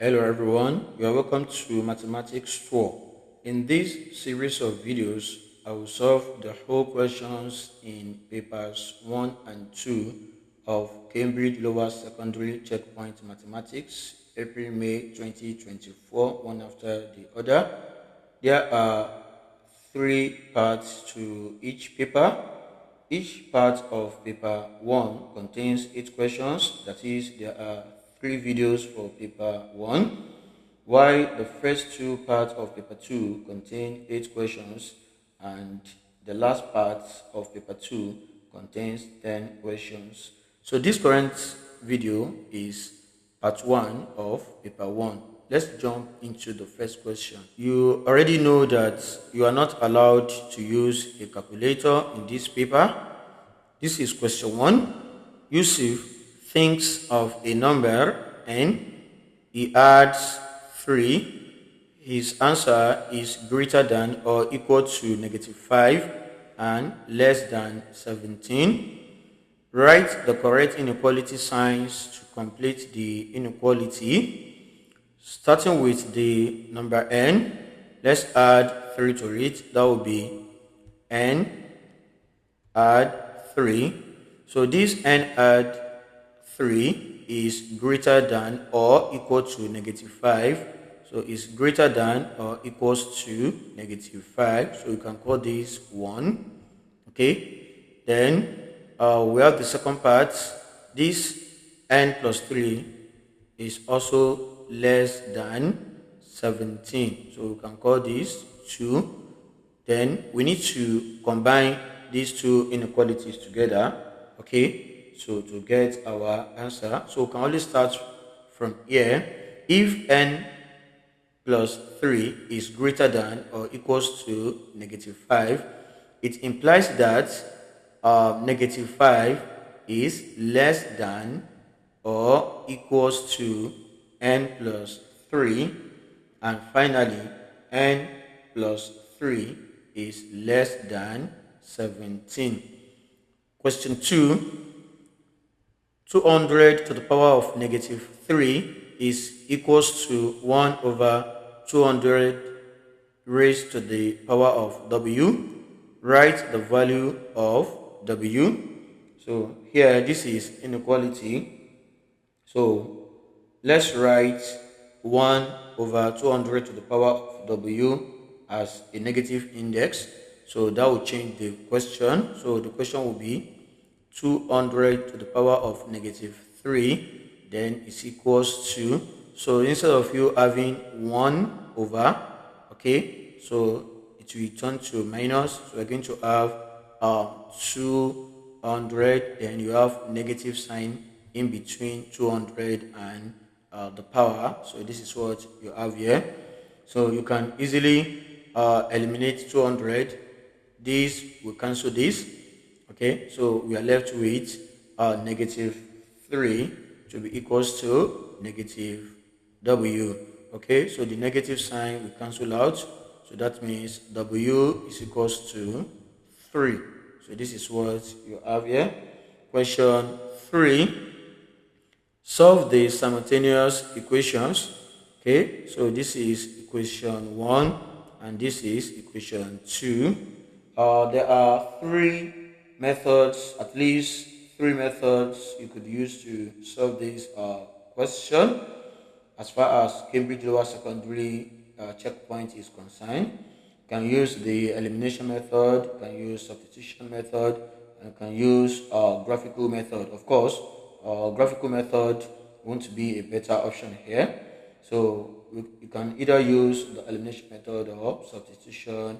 Hello everyone, you are welcome to Mathematics 4. In this series of videos, I will solve the whole questions in papers 1 and 2 of Cambridge Lower Secondary Checkpoint Mathematics, April-May 2024, one after the other. There are 3 parts to each paper. Each part of paper 1 contains 8 questions, that is, there are 3 videos for paper 1, while the first 2 parts of paper 2 contain 8 questions and the last part of paper 2 contains 10 questions. So this current video is part 1 of paper 1. Let's jump into the first question. You already know that you are not allowed to use a calculator in this paper. This is question 1. Yusuf thinks of a number n. He adds 3. His answer is greater than or equal to -5 and less than 17. Write the correct inequality signs to complete the inequality. Starting with the number n, let's add 3 to it. That will be n add 3. So this n add 3 is greater than or equal to -5. So it's greater than or equals to -5. So you can call this 1. Okay. Then we have the second part. This n plus 3 is also less than 17. So we can call this 2. Then we need to combine these two inequalities together, okay, so to get our answer. So we can only start from here. If n plus 3 is greater than or equals to -5, it implies that -5 is less than or equals to n plus 3, and finally n plus 3 is less than 17. Question 2. 200 to the power of -3 is equals to 1 over 200 raised to the power of w. Write the value of w. So here, this is inequality. So let's write 1 over 200 to the power of w as a negative index. So that will change the question. So the question will be 200 to the power of -3, then is equals to, so instead of you having 1 over, okay, so it will turn to minus. So we're going to have 200, then you have negative sign in between 200 and the power. So this is what you have here. So you can easily eliminate 200. This will cancel this. Okay, so we are left with -3 to be equals to -w. Okay, so the negative sign will cancel out. So that means w is equals to 3. So this is what you have here. Question 3. Solve the simultaneous equations. Okay, so this is equation 1 and this is equation 2. There are 3 methods, at least 3 methods you could use to solve this question as far as Cambridge Lower Secondary checkpoint is concerned. You can use the elimination method, you can use substitution method, and you can use graphical method. Of course, graphical method won't be a better option here. So you can either use the elimination method or substitution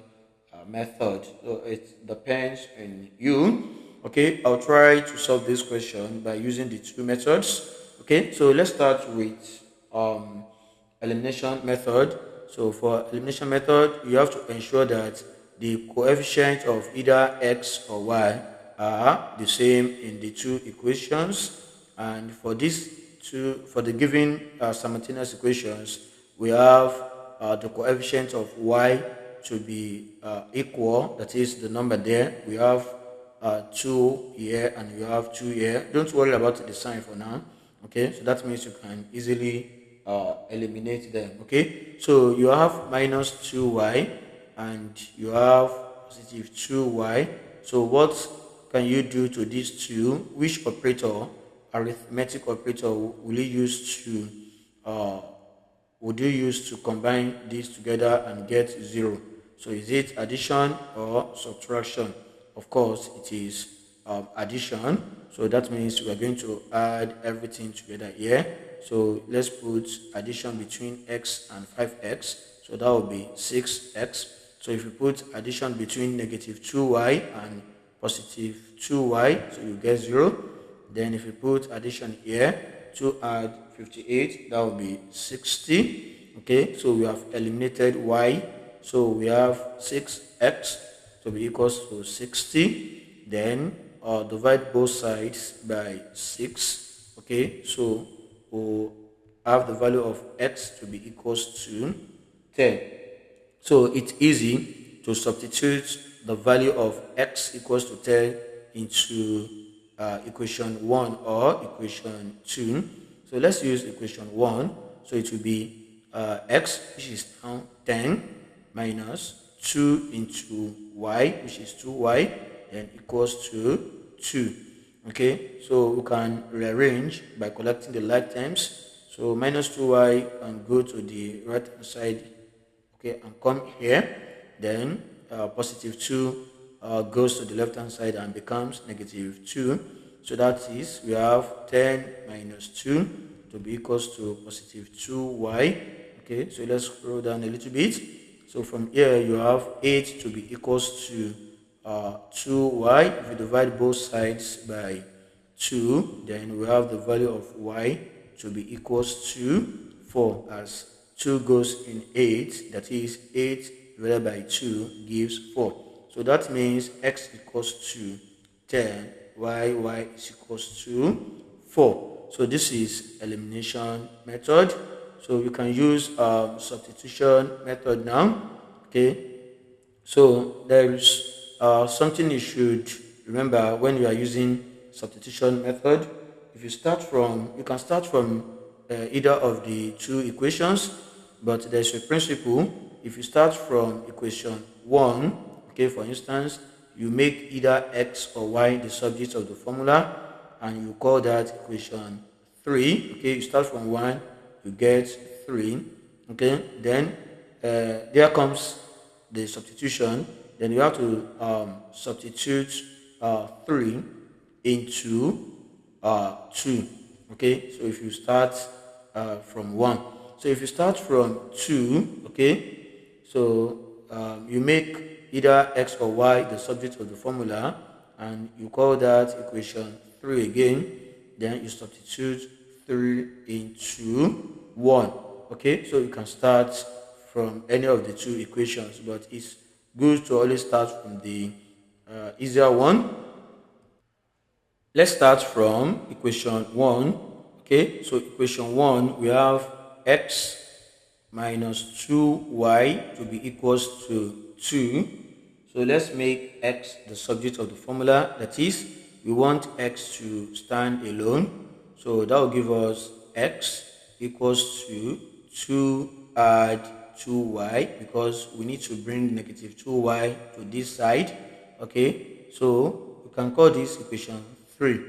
method. So it depends on you. Okay, I'll try to solve this question by using the 2 methods. Okay, so let's start with elimination method. So for elimination method, you have to ensure that the coefficient of either x or y are the same in the 2 equations. And for these 2, for the given simultaneous equations, we have the coefficient of y to be equal, that is the number there. We have 2 here and you have 2 here. Don't worry about the sign for now. Okay, so that means you can easily eliminate them. Okay, so you have minus 2y and you have positive 2y. So what can you do to these two? Which operator, arithmetic operator, will you use to would you use to combine these together and get 0? So is it addition or subtraction? Of course, it is addition. So that means we are going to add everything together here. So let's put addition between x and 5x. So that will be 6x. So if you put addition between negative 2y and positive 2y, so you get 0. Then if you put addition here, 2 add 58, that will be 60. Okay, so we have eliminated y. So we have 6x to be equals to 60. Then divide both sides by 6. Okay, so we'll have the value of x to be equals to 10. So it's easy to substitute the value of x equals to 10 into equation 1 or equation 2. So let's use equation 1. So it will be x, which is now 10, minus 2 into y, which is 2y, then equals to 2. Okay, so we can rearrange by collecting the like terms. So minus 2y can go to the right hand side, okay, and come here. Then positive 2 goes to the left hand side and becomes negative 2. So that is, we have 10 minus 2 to be equals to positive 2y. Okay, so let's scroll down a little bit. So from here you have 8 to be equals to 2y. If you divide both sides by 2, then we have the value of y to be equals to 4, as 2 goes in 8, that is 8 divided by 2 gives 4. So that means x equals to 10, y is equals to 4. So this is elimination method. So you can use substitution method now. Okay, so there is something you should remember when you are using substitution method. If you start from, you can start from either of the two equations, but there's a principle. If you start from equation 1, okay, for instance, you make either x or y the subject of the formula, and you call that equation 3. Okay, you start from 1, you get 3. Okay, then there comes the substitution. Then you have to substitute 3 into 2. Okay, so if you start from 1, so if you start from 2, okay, so you make either x or y the subject of the formula, and you call that equation 3 again. Then you substitute 3 into 1. Okay, so you can start from any of the two equations, but it's good to always start from the easier one. Let's start from equation 1. Okay, so equation 1, we have x minus 2y to be equals to 2. So let's make x the subject of the formula. That is, we want x to stand alone. So that will give us x equals to 2 add 2y, because we need to bring negative 2y to this side. Okay, so we can call this equation 3.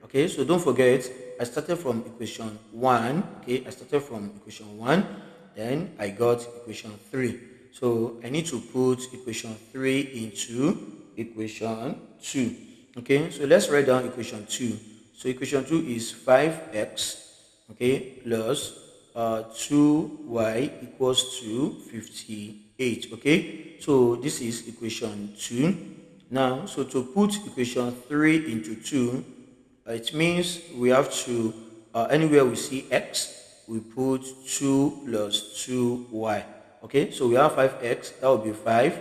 Okay, so don't forget, I started from equation 1. Okay, I started from equation 1, then I got equation 3. So I need to put equation 3 into equation 2. Okay, so let's write down equation 2. So equation 2 is 5x, okay, plus 2y equals to 58. Okay, so this is equation 2. Now, so to put equation 3 into 2, it means we have to, anywhere we see x, we put 2 plus 2y. Okay, so we have 5x, that will be 5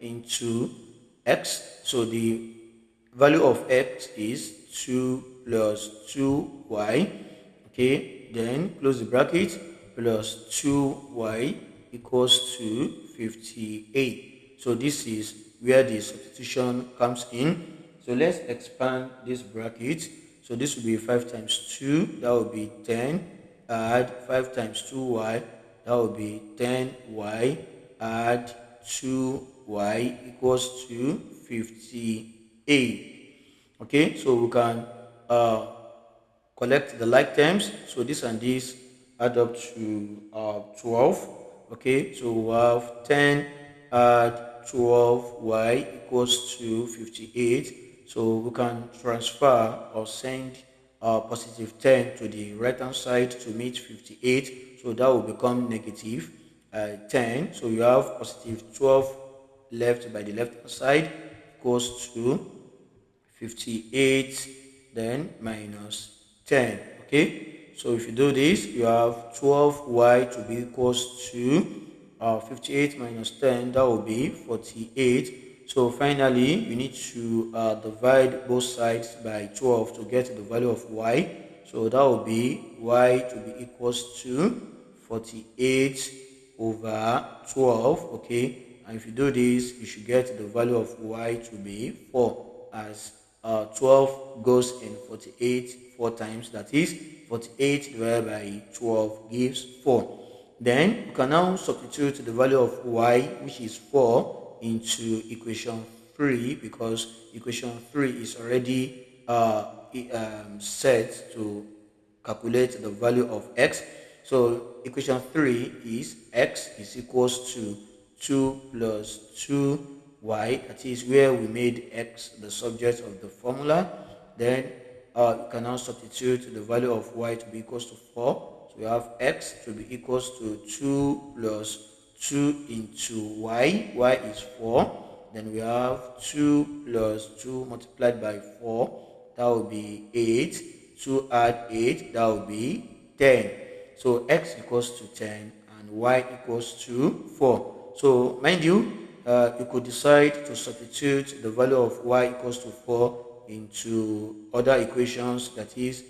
into x. So the value of x is 2 plus 2y. Okay, then close the bracket, plus 2y equals to 58. So this is where the substitution comes in. So let's expand this bracket. So this will be 5 times 2, that will be 10. add 5 times 2y, that will be 10y, add 2y equals to 58. Okay, so we can collect the like terms. So this and this add up to 12. Okay, so we have 10 add 12y equals to 58. So we can transfer or send positive 10 to the right hand side to meet 58. So that will become negative 10. So you have positive 12 left by the left hand side equals to 58 then minus 10. Okay, so if you do this, you have 12y to be equals to 58 minus 10, that will be 48. So finally you need to divide both sides by 12 to get the value of y. So that will be y to be equals to 48 over 12. Okay, and if you do this, you should get the value of y to be 4, as 12 goes in 48 4 times. That is 48 divided by 12 gives 4. Then you can now substitute the value of y, which is 4, into equation 3, because equation 3 is already set to calculate the value of x. So equation 3 is x is equals to 2 plus 2y, that is where we made x the subject of the formula. Then you can now substitute the value of y to be equals to 4. So we have x to be equals to 2 plus 2 into y is 4. Then we have 2 plus 2 multiplied by 4, that will be 8. 2 add 8, that will be 10. So x equals to 10 and y equals to 4. So mind you, you could decide to substitute the value of y equals to 4 into other equations, that is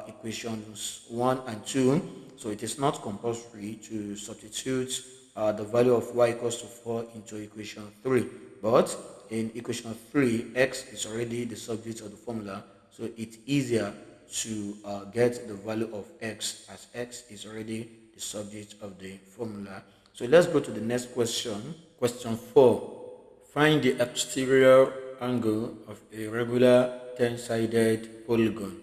equations 1 and 2. So it is not compulsory to substitute the value of y equals to 4 into equation 3. But in equation 3, x is already the subject of the formula, so it's easier to get the value of x, as x is already the subject of the formula. So let's go to the next question. Question 4. Find the exterior angle of a regular 10-sided polygon.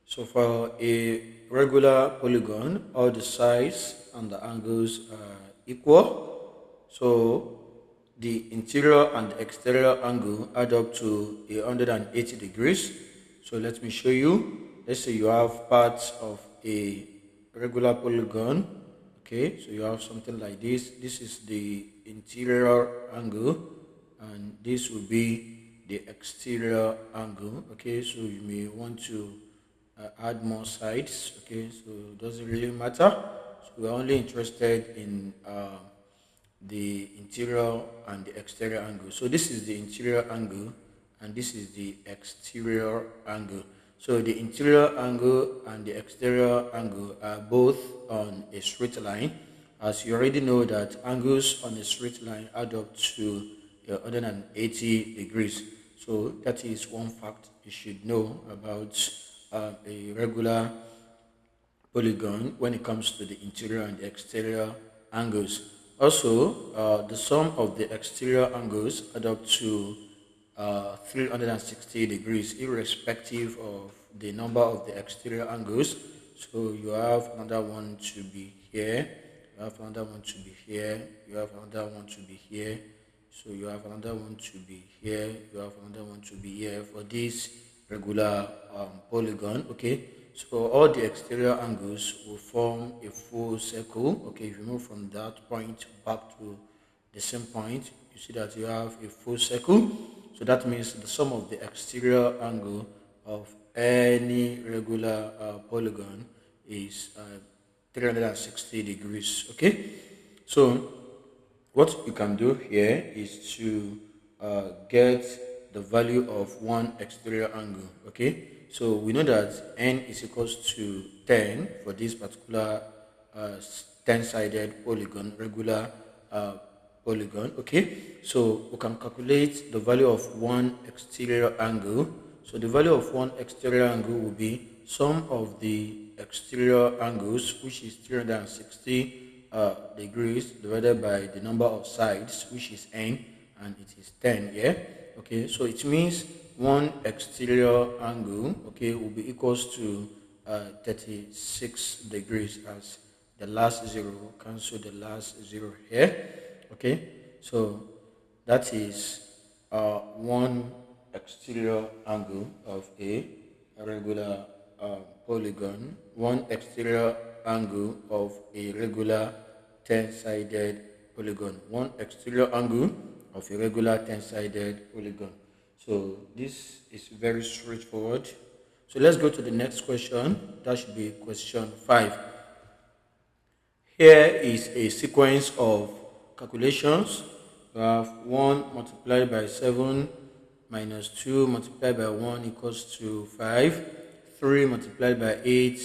So for a regular polygon, all the sides and the angles are equal. So the interior and the exterior angle add up to 180 degrees. So let me show you. Let's say you have parts of a regular polygon. Okay, so you have something like this. This is the interior angle, and this will be the exterior angle. Okay, so you may want to add more sides. Okay, so it doesn't really matter. So we're only interested in the interior and the exterior angle. So this is the interior angle and this is the exterior angle. So the interior angle and the exterior angle are both on a straight line, as you already know that angles on a straight line add up to 180 degrees. So that is one fact you should know about a regular polygon when it comes to the interior and the exterior angles. Also, the sum of the exterior angles add up to 360 degrees, irrespective of the number of the exterior angles. So you have another one to be here, you have another one to be here, you have another one to be here, so you have another one to be here, you have another one to be here for this regular polygon. Okay, so all the exterior angles will form a full circle. Okay, if you move from that point back to the same point, you see that you have a full circle. So that means the sum of the exterior angle of any regular polygon is 360 degrees. Okay, so what you can do here is to get the value of one exterior angle. Okay, so we know that n is equals to 10 for this particular 10-sided polygon, regular polygon. Okay, so we can calculate the value of one exterior angle. So the value of one exterior angle will be sum of the exterior angles, which is 360 degrees, divided by the number of sides, which is n, and it is 10 here. Okay, so it means one exterior angle, okay, will be equals to 36 degrees, as the last zero cancel the last zero here. Okay, so that is one exterior angle of a regular polygon, one exterior angle of a regular 10-sided polygon, one exterior angle of a regular 10-sided polygon. So this is very straightforward. So let's go to the next question. That should be question 5. Here is a sequence of calculations. We have 1 multiplied by 7 minus 2 multiplied by 1 equals to 5. 3 multiplied by 8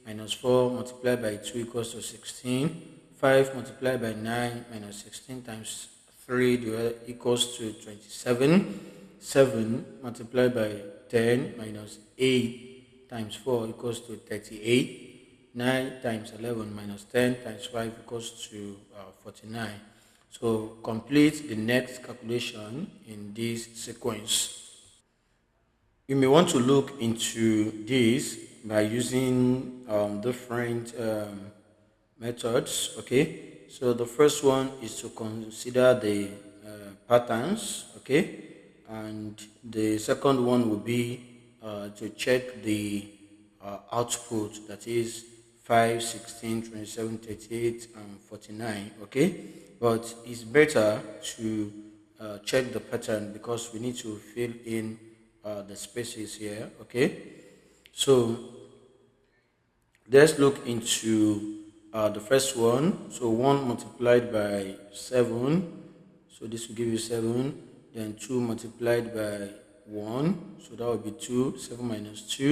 minus 4 multiplied by 2 equals to 16. 5 multiplied by 9 minus 16 times 3 equals to 27. 7 multiplied by 10 minus 8 times 4 equals to 38. 9 times 11 minus 10 times 5 equals to 49. So complete the next calculation in this sequence. You may want to look into this by using different methods. Okay, so the first one is to consider the patterns. Okay, and the second one will be to check the output, that is 5, 16, 27, 38, and 49. Okay, but it's better to check the pattern because we need to fill in the spaces here. Okay, so let's look into the first one. So 1 multiplied by 7, so this will give you 7. Then 2 multiplied by 1, so that will be 2. 7 minus 2,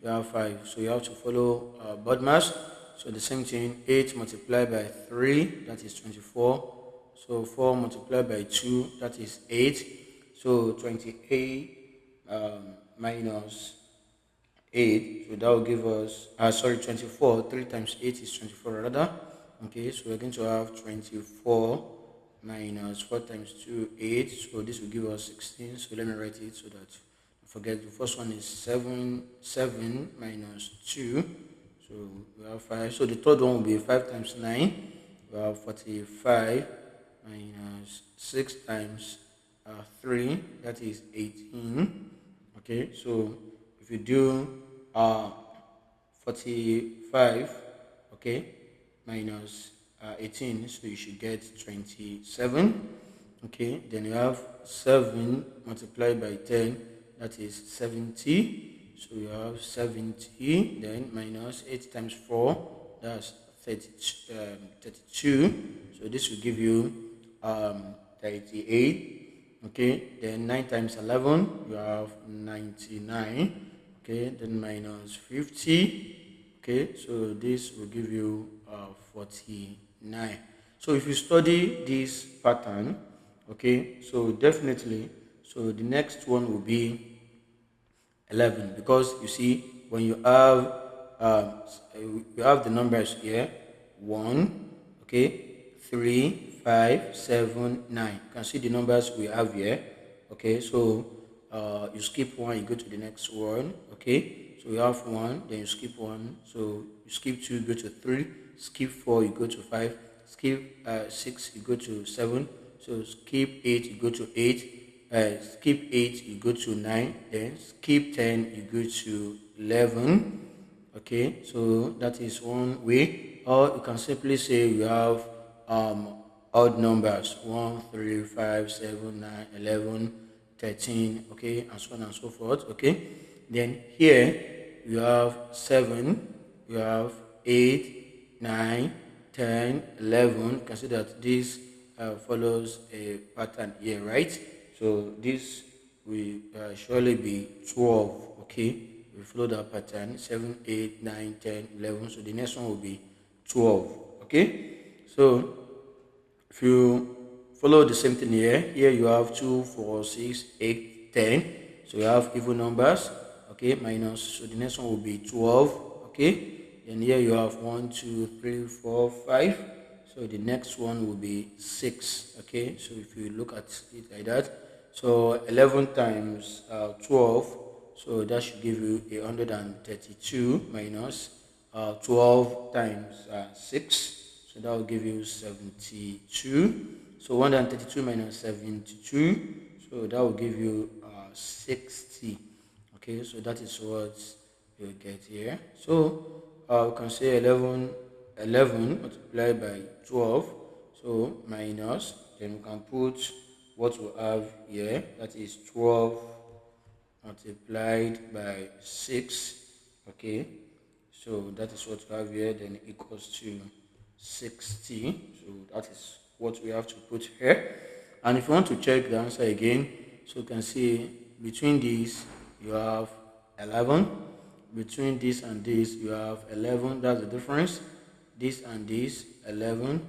you have 5. So you have to follow BODMAS. So the same thing, 8 multiplied by 3, that is 24. So 4 multiplied by 2, that is 8. So 28 minus 8, so that will give us 24. 3 times 8 is 24 rather. Okay, so we're going to have 24 minus 4 times 2, 8. So this will give us 16. So let me write it so that I forget. The first one is 7 minus 2. So we have 5. So the third one will be 5 times 9. We have 45 minus 6 times 3. That is 18. Okay, so if you do 45, okay, minus 18, so you should get 27. Okay, then you have 7 multiplied by 10, that is 70. So you have 70, then minus 8 times 4, that's 32. So this will give you 38. Okay, then 9 times 11, you have 99. Okay, then minus 50. Okay, so this will give you 49. So if you study this pattern, okay, so definitely, so the next one will be 11, because you see when you have the numbers here, 1, okay, 3, 5, 7, 9. You can see the numbers we have here. Okay, so you skip 1, you go to the next one. Okay, so you have 1, then you skip 1, so you skip 2, you go to 3, skip 4, you go to 5, skip 6, you go to 7, so skip 8, you go to 8, skip 8, you go to 9, then skip 10, you go to 11. Okay, so that is one way. Or you can simply say you have odd numbers, 1, 3, 5, 7, 9, 11, 13, okay, and so on and so forth. Okay, then here you have 7, you have 8, 9, 10, 11. You can see that this follows a pattern here, right? So this will surely be 12. Okay, we follow that pattern, 7, 8, 9, 10, 11. So the next one will be 12. Okay, so if you follow the same thing here you have 2, 4, 6, 8, 10. So you have even numbers. okay, minus, so the next one will be 12, okay. Then here you have 1, 2, 3, 4, 5. So the next one will be 6, okay. So if you look at it like that, so 11 times 12, so that should give you 132 minus 12 times 6, so that will give you 72. So 132 minus 72, so that will give you 60. Okay, so that is what you get here. So we can say 11 multiplied by 12, so minus, then we can put what we have here, that is 12 multiplied by 6, okay. So that is what we have here, then equals to 60. So that is what we have to put here. And if you want to check the answer again, so you can see between these you have 11. Between this and this you have 11. That's the difference. This and this 11.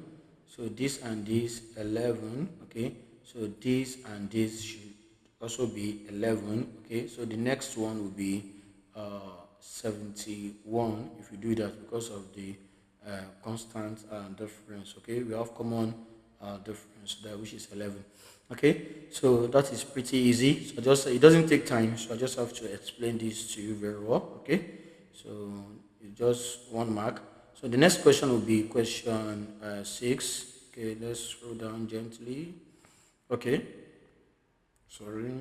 So this and this 11. Okay. So this and this should also be 11. Okay. So the next one will be 71 if you do that, because of the constant difference. Okay, we have common difference there, which is 11. Okay, so that is pretty easy. So just, it doesn't take time, so I just have to explain this to you very well. Okay, so it's just 1 mark. So the next question will be question 6. Okay, let's scroll down gently. Okay, sorry.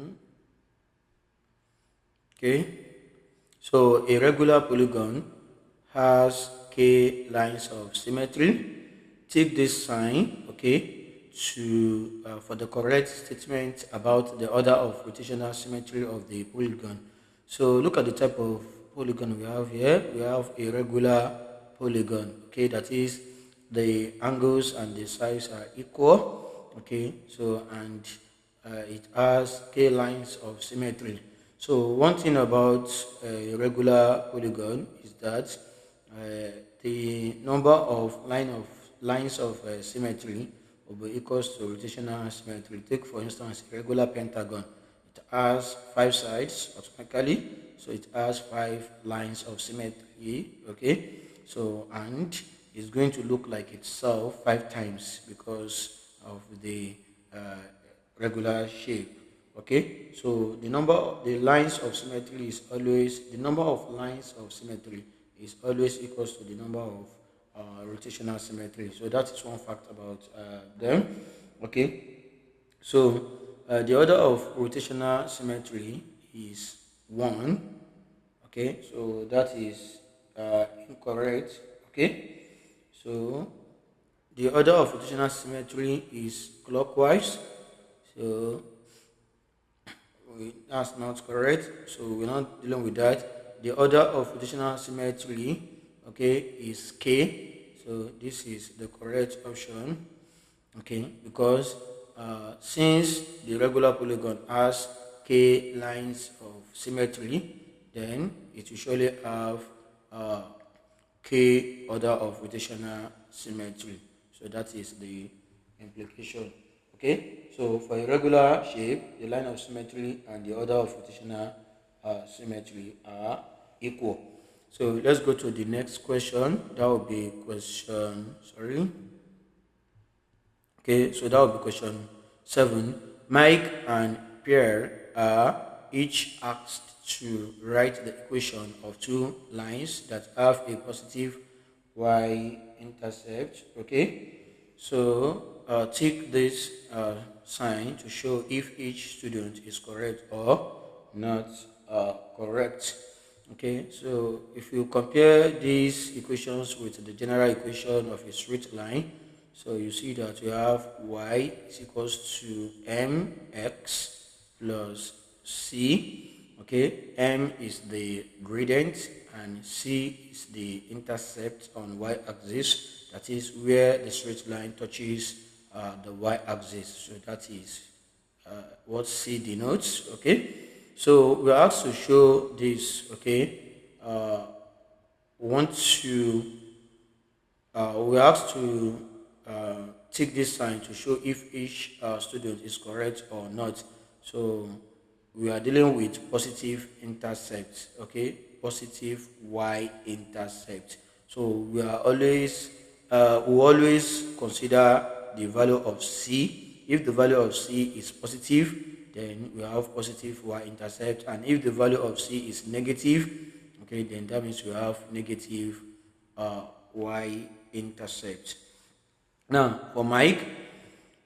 Okay, so a regular polygon has k lines of symmetry. Take this sign, okay, to for the correct statement about the order of rotational symmetry of the polygon. So look at the type of polygon we have here. We have a regular polygon, okay, that is the angles and the sides are equal, okay. So and it has k lines of symmetry. So one thing about a regular polygon is that the number of lines of symmetry will be equals to rotational symmetry. Take for instance a regular pentagon. It has 5 sides automatically, so it has 5 lines of symmetry. Okay, so and it's going to look like itself 5 times because of the regular shape. Okay, so the lines of symmetry is always, the number of lines of symmetry is always equals to the number of rotational symmetry. So that is one fact about them. Okay, so the order of rotational symmetry is 1. Okay, so that is incorrect. Okay, so the order of rotational symmetry is clockwise. So that's not correct, so we're not dealing with that. The order of rotational symmetry, okay, is k, so this is the correct option, okay, because since the regular polygon has k lines of symmetry, then it will surely have k order of rotational symmetry. So that is the implication. Okay, so for a regular shape, the line of symmetry and the order of rotational symmetry are equal. So let's go to the next question. That will be question, sorry. Okay, so that will be question 7. Mike and Pierre are each asked to write the equation of 2 lines that have a positive y-intercept. Okay, so take this sign to show if each student is correct or not correct. Okay, so if you compare these equations with the general equation of a straight line, so you see that we have y is equals to mx plus c. Okay, m is the gradient and c is the intercept on y-axis. That is where the straight line touches the y-axis. So that is what c denotes. Okay, so we are asked to show this. Okay, we are asked to take this sign to show if each student is correct or not. So we are dealing with positive intercept, okay, positive y-intercept. So we always consider the value of c. If the value of c is positive, then we have positive y-intercept, and if the value of c is negative, okay, then that means we have negative y-intercept. Now for Mike,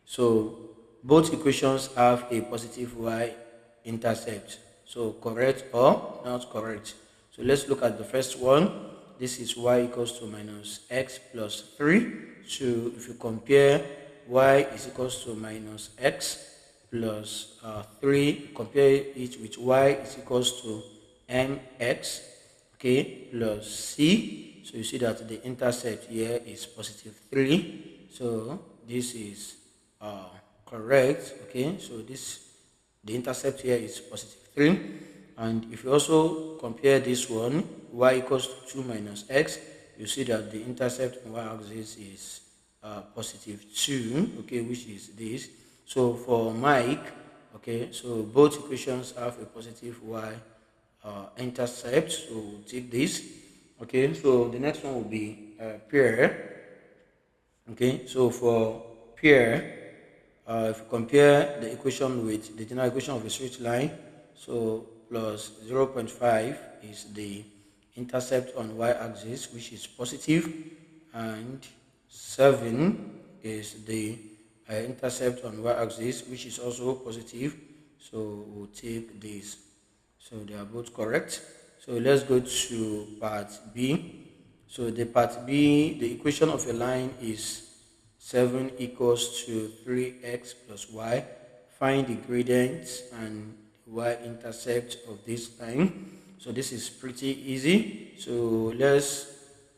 so both equations have a positive y-intercept. So correct or not correct? So let's look at the first one. This is y equals to minus x plus 3. So if you compare y is equals to minus x plus 3, compare it with y is equals to mx, okay, plus c. So you see that the intercept here is positive 3. So this is correct, okay. So the intercept here is positive 3. And if you also compare this one, y equals to 2 minus x, you see that the intercept on y-axis is positive 2, okay, which is this. So for Mike, okay, so both equations have a positive y-intercept, so we'll take this. Okay, so the next one will be Pierre. Okay, so for Pierre, if you compare the equation with the general equation of a straight line, so plus 0.5 is the intercept on y-axis, which is positive, and 7 is the intercept on y-axis, which is also positive. So we'll take this. So they are both correct. So let's go to part B. So the part B, the equation of a line is 7 equals to 3x plus y. Find the gradient and y-intercept of this line. So this is pretty easy. So let's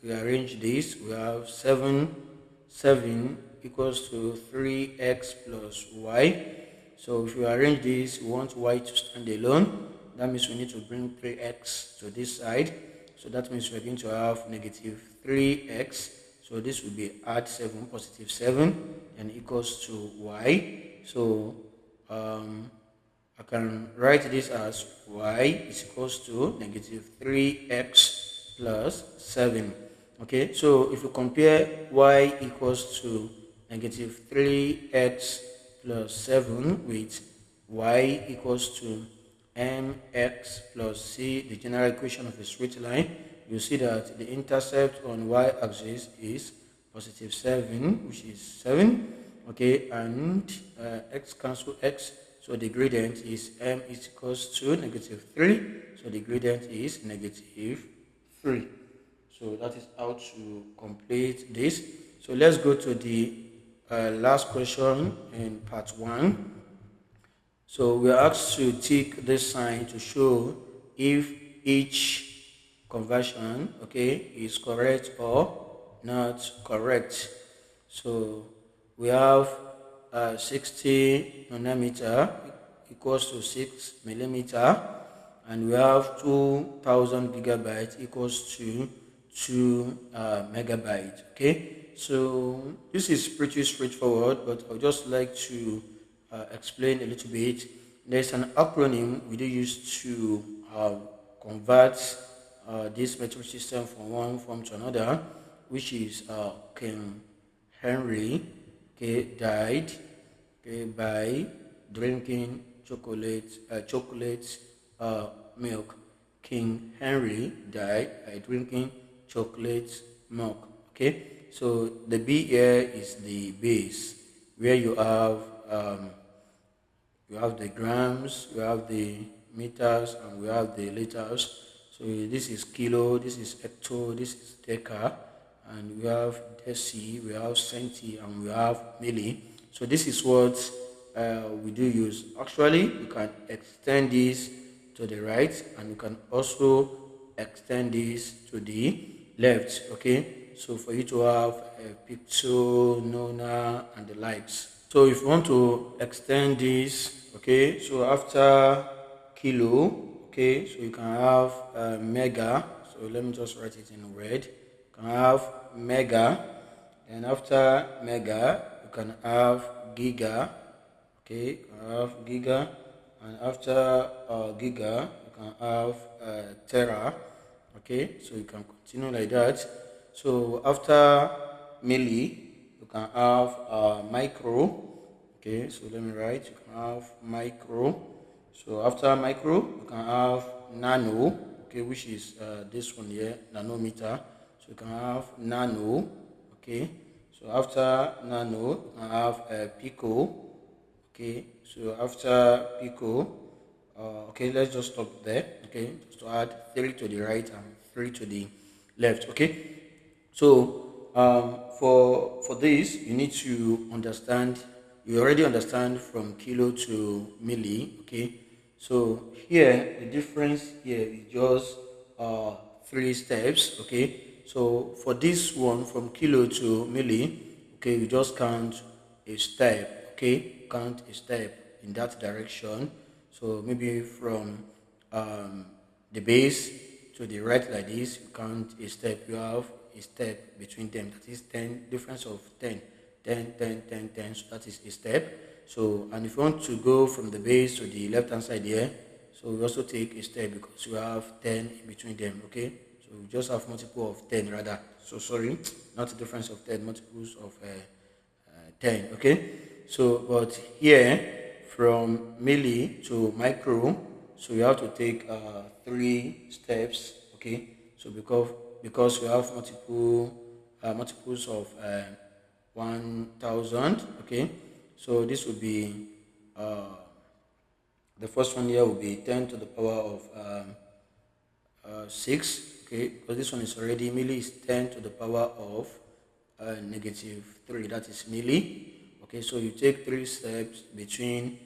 rearrange this. We have 7 equals to 3x plus y. So if we arrange this, we want y to stand alone. That means we need to bring 3x to this side. So that means we're going to have negative 3x. So this will be add 7, positive 7, and equals to y. So I can write this as y is equals to negative 3x plus 7. Okay, so if you compare y equals to negative 3x plus 7 with y equals to mx plus c, the general equation of a straight line, you see that the intercept on y-axis is positive 7, which is 7, okay, and x cancel x, so the gradient is m is equals to negative 3, so the gradient is negative 3. So that is how to complete this. So let's go to the last question in part 1. So we are asked to tick this sign to show if each conversion, okay, is correct or not correct. So we have 60 nanometer equals to 6 millimeter, and we have 2000 gigabytes equals to 2 megabytes. Okay, so this is pretty straightforward, but I would just like to explain a little bit. There's an acronym we do use to convert this metric system from one form to another, which is King Henry, okay, died, okay, by drinking chocolate milk. King Henry died by drinking chocolate milk. Okay, so the B here is the base, where you have the grams, you have the meters, and we have the liters. So this is kilo, this is hecto, this is deca, and we have deci, we have centi, and we have milli. So this is what we do use. Actually, we can extend this to the right, and we can also extend this to the left. Okay, so for you to have picto, nona, and the likes. So if you want to extend this, okay, so after kilo, okay, so you can have mega. So let me just write it in red. You can have mega, and after mega, you can have giga. Okay, you can have giga, and after giga, you can have tera. Okay, so you can continue like that. So after milli, you can have micro. Okay, so let me write. You can have micro. So after micro, you can have nano. Okay, which is this one here, nanometer. So you can have nano. Okay, so after nano, you can have pico. Okay, so after pico, okay, let's just stop there. Okay, just to add 3 to the right and 3 to the left. Okay, so for this, you need to understand. You already understand from kilo to milli. Okay, so here the difference here is just 3 steps. Okay, so for this one from kilo to milli, okay, you just count a step. Okay, count a step in that direction. So maybe from the base to the right like this, you count a step. You have a step between them, that is 10, difference of 10, 10, 10, 10, 10. So that is a step. So, and if you want to go from the base to the left hand side here, so we also take a step because you have 10 in between them. Okay, so we just have multiple of 10 rather. So sorry, not a difference of 10, multiples of 10. Okay, so but here from milli to micro, so you have to take 3 steps. Okay, so because you have multiples of 1000. Okay, so this would be the first one here will be 10 to the power of 6. Okay, because this one is already milli is 10 to the power of -3, that is milli. Okay, so you take 3 steps between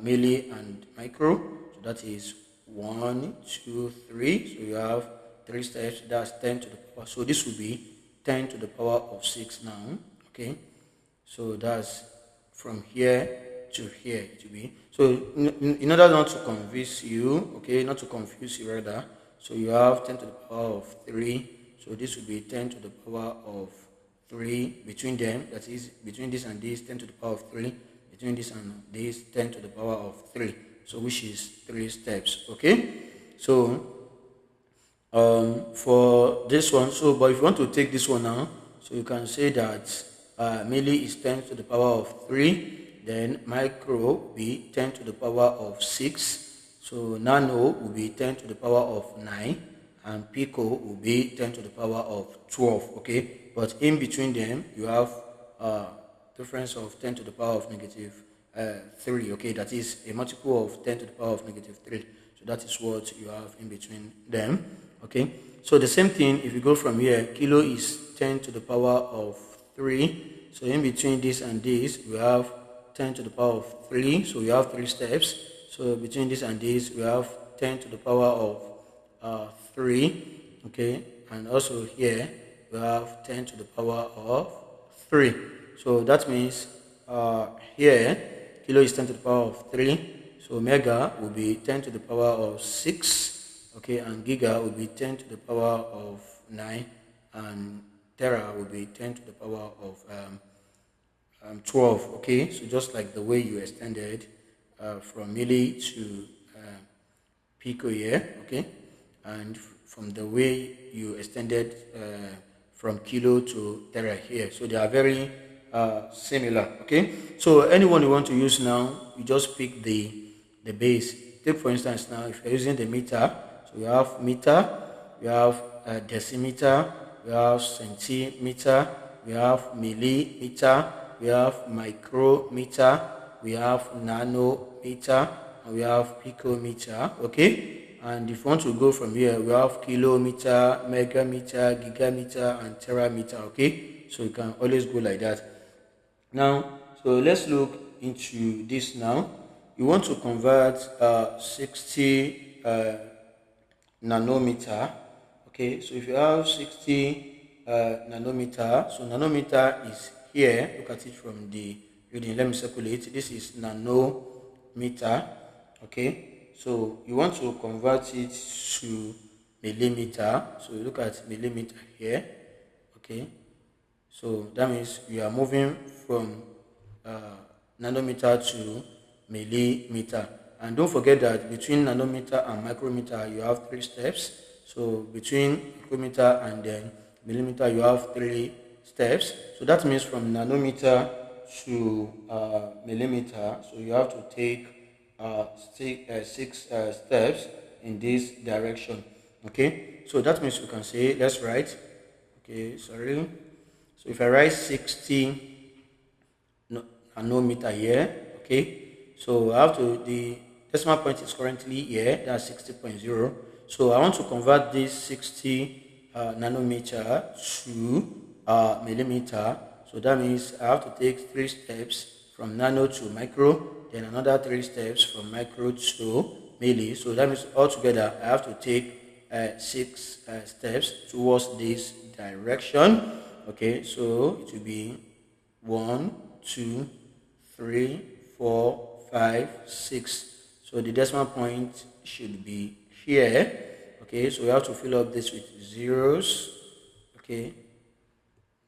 milli and micro, so that is 1, 2, 3. So you have 3 steps, that's 10 to the power. So this will be 10 to the power of 6 now. Okay, so that's from here to here to be. So in order not to confuse you, okay, not to confuse you rather, so you have 10 to the power of 3. So this will be 10 to the power of 3 between them, that is between this and this, 10 to the power of 3, between this and this, 10 to the power of 3. So which is 3 steps. Okay, so for this one, so but if you want to take this one now, so you can say that milli is 10 to the power of 3, then micro will be 10 to the power of 6, so nano will be 10 to the power of 9, and pico will be 10 to the power of 12. Okay, but in between them you have difference of 10 to the power of -3. Okay, that is a multiple of 10 to the power of -3. So that is what you have in between them. Okay, so the same thing if you go from here, kilo is 10 to the power of 3. So in between this and this, we have 10 to the power of 3. So we have 3 steps. So between this and this, we have 10 to the power of 3. Okay, and also here we have 10 to the power of 3. So that means here kilo is 10 to the power of 3. So mega will be 10 to the power of 6. Okay, and giga will be 10 to the power of 9, and tera will be 10 to the power of 12. Okay, so just like the way you extended from milli to pico here. Okay, and from the way you extended from kilo to tera here, so they are very similar. Okay, so anyone you want to use now, you just pick the base. Take for instance now, if you're using the meter, so you have meter, you have decimeter, we have centimeter, we have millimeter, we have micrometer, we have nanometer, and we have picometer. Okay, and if you want to go from here, we have kilometer, megameter, gigameter, and terameter. Okay, so you can always go like that. Now, so let's look into this now. You want to convert 60 nanometer. Okay, so if you have 60 nanometer, so nanometer is here. Look at it from the reading. Let me circulate. This is nanometer. Okay, so you want to convert it to millimeter. So look at millimeter here. Okay, so that means you are moving from nanometer to millimeter. And don't forget that between nanometer and micrometer, you have 3 steps. So between micrometer and then millimeter, you have 3 steps. So that means from nanometer to millimeter, so you have to take 6 steps in this direction. Okay, so that means you can say, let's write, okay, sorry. So if I write 60 nanometer here, okay, so I have to, the decimal point is currently here, that's 60.0. So I want to convert this 60 nanometer to millimeter. So that means I have to take 3 steps from nano to micro, then another 3 steps from micro to milli. So that means altogether I have to take 6 steps towards this direction. Okay, so it will be 1, 2, 3, 4, 5, 6. So the decimal point should be here. Okay, so we have to fill up this with zeros. Okay,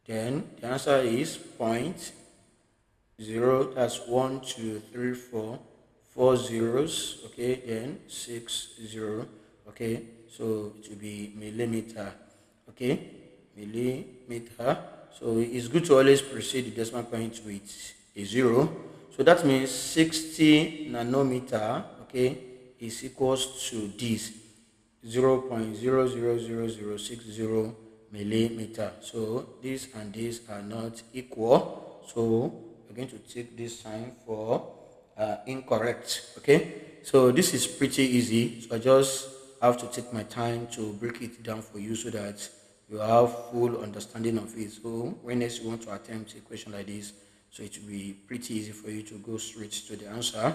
then the answer is 0. That's 1, 2, 3, 4, 4 zeros. Okay, then 6 0. Okay, so it will be millimeter. Okay, millimeter. So it's good to always precede the decimal point with a 0. So that means 60 nanometer, okay, is equals to this 0.000060 millimeter. So this and this are not equal. So we're going to take this sign for incorrect. Okay, so this is pretty easy. So I just have to take my time to break it down for you so that you have full understanding of it. So when next you want to attempt a question like this, so it will be pretty easy for you to go straight to the answer.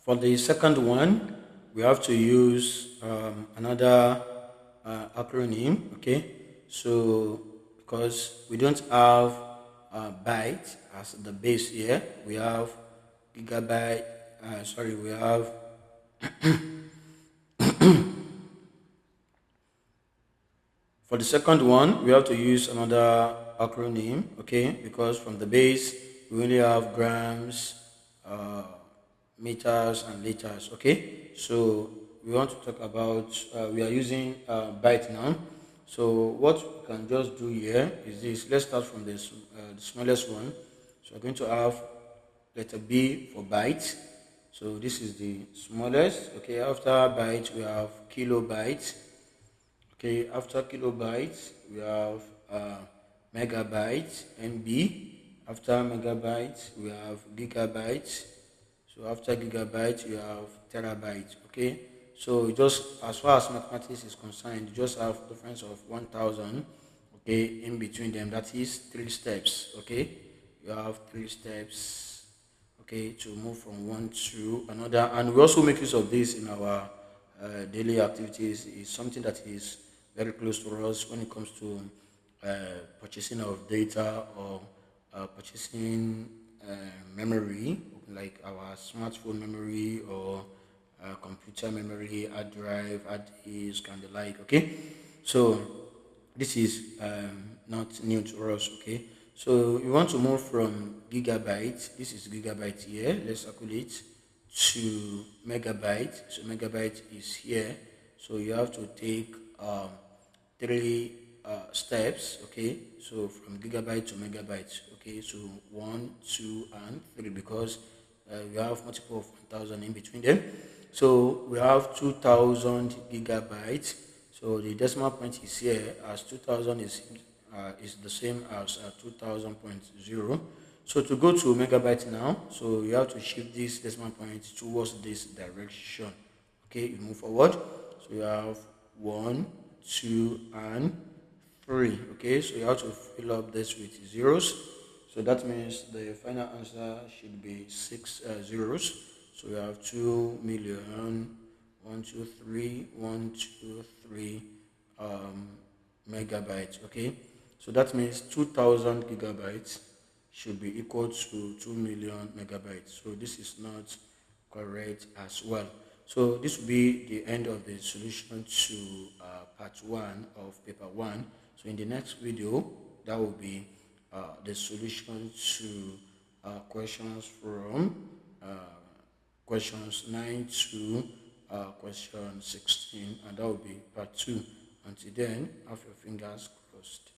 For the second one, we have to use another acronym. Okay, so because we don't have byte as the base here, we have gigabyte. We have for the second one, we have to use another acronym, okay, because from the base, we only have grams, meters, and liters, okay. So we want to talk about, we are using byte now. So what we can just do here is this. Let's start from the smallest one. So we're going to have letter B for byte. So this is the smallest, okay. After byte, we have kilobyte. Okay, after kilobytes, we have megabytes, MB. After megabytes, we have gigabytes. So after gigabytes, you have terabytes. Okay, so just as far as mathematics is concerned, you just have difference of 1,000. Okay, in between them, that is 3 steps. Okay, you have 3 steps. Okay, to move from one to another, and we also make use of this in our daily activities. Is something that is very close to us when it comes to purchasing of data or purchasing memory, like our smartphone memory or computer memory, hard drive, hard disk, and the like. Okay, so this is not new to us. Okay, so we want to move from gigabyte. This is gigabyte here. Let's calculate to megabyte. So megabyte is here. So you have to take 3 steps. Okay, so from gigabyte to megabyte. Okay, so 1, 2, and 3 because we have multiple of 1,000 in between them. So we have 2,000 gigabytes. So the decimal point is here as 2,000 is the same as 2,000.0. So to go to megabyte now, so you have to shift this decimal point towards this direction. Okay, you move forward. So you have 1, 2, and 3. Okay, so you have to fill up this with zeros. So that means the final answer should be 6 zeros. So we have 2 million 1, 2, 3, 1, 2, 3 megabytes. Okay, so that means 2,000 gigabytes should be equal to 2 million megabytes. So this is not correct as well. So this will be the end of the solution to part 1 of paper 1. So in the next video, that will be the solution to questions from questions 9 to question 16, and that will be part 2. Until then, have your fingers crossed.